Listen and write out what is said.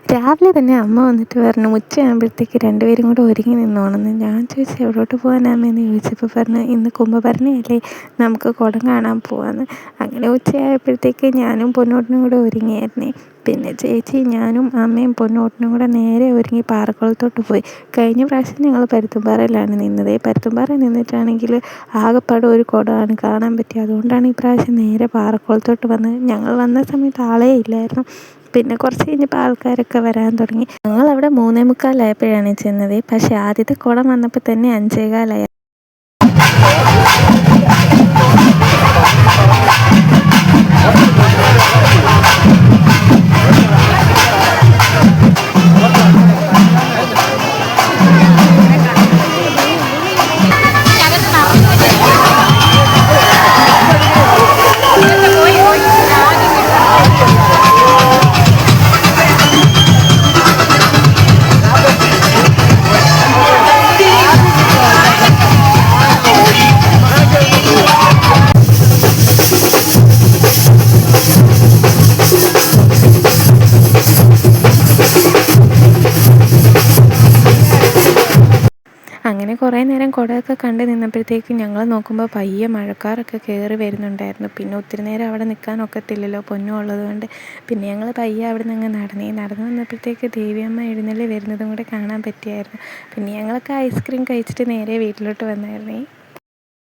രാവിലെ തന്നെ അമ്മ വന്നിട്ട് പറഞ്ഞു ഉച്ചയാകുമ്പോഴത്തേക്ക് രണ്ടുപേരും കൂടെ ഒരുങ്ങി നിന്നോണമെന്ന്. ഞാൻ ചോദിച്ചു എവിടോട്ട് പോകാനാമെന്ന് ചോദിച്ചപ്പോൾ പറഞ്ഞു ഇന്ന് കുംഭഭരണിയല്ലേ, നമുക്ക് കുടം കാണാൻ പോവാമെന്ന്. അങ്ങനെ ഉച്ചയായപ്പോഴത്തേക്ക് ഞാനും പൊന്നോട്ടനും കൂടെ ഒരുങ്ങിയായിരുന്നേ. പിന്നെ ചേച്ചി ഞാനും അമ്മയും പൊന്നോട്ടനും കൂടെ നേരെ ഒരുങ്ങി പാറക്കുളത്തോട്ട് പോയി. കഴിഞ്ഞ പ്രാവശ്യം ഞങ്ങൾ പരുത്തുംപാറയിലാണ് നിന്നത്. പരുത്തുംപാറ നിന്നിട്ടാണെങ്കിൽ ആകെപ്പാടെ ഒരു കുടമാണ് കാണാൻ പറ്റിയത്. അതുകൊണ്ടാണ് ഈ പ്രാവശ്യം നേരെ പാറക്കുളത്തോട്ട് വന്നത്. ഞങ്ങൾ വന്ന സമയത്ത് ആളേ ഇല്ലായിരുന്നു. പിന്നെ കുറച്ച് കഴിഞ്ഞപ്പോൾ ആൾക്കാരൊക്കെ വരാൻ തുടങ്ങി. ഞങ്ങളവിടെ 3:45 ചെന്നത്. പക്ഷേ ആദ്യത്തെ കുടം വന്നപ്പോൾ തന്നെ 5:15. അങ്ങനെ കുറേ നേരം കുടമൊക്കെ കണ്ട് നിന്നപ്പോഴത്തേക്കും ഞങ്ങൾ നോക്കുമ്പോൾ പയ്യെ മഴക്കാറൊക്കെ കയറി വരുന്നുണ്ടായിരുന്നു. പിന്നെ ഒത്തിരി നേരം അവിടെ നിൽക്കാനൊക്കത്തില്ലല്ലോ പൊന്നും ഉള്ളത് കൊണ്ട്. പിന്നെ ഞങ്ങൾ പയ്യെ അവിടെ നിന്ന് നടന്നു വന്നപ്പോഴത്തേക്ക് ദേവിയമ്മ എഴുന്നള്ളി വരുന്നതും കൂടെ കാണാൻ പറ്റിയായിരുന്നു. പിന്നെ ഞങ്ങളൊക്കെ ഐസ്ക്രീം കഴിച്ചിട്ട് നേരെ വീട്ടിലോട്ട് വന്നായിരുന്നേ.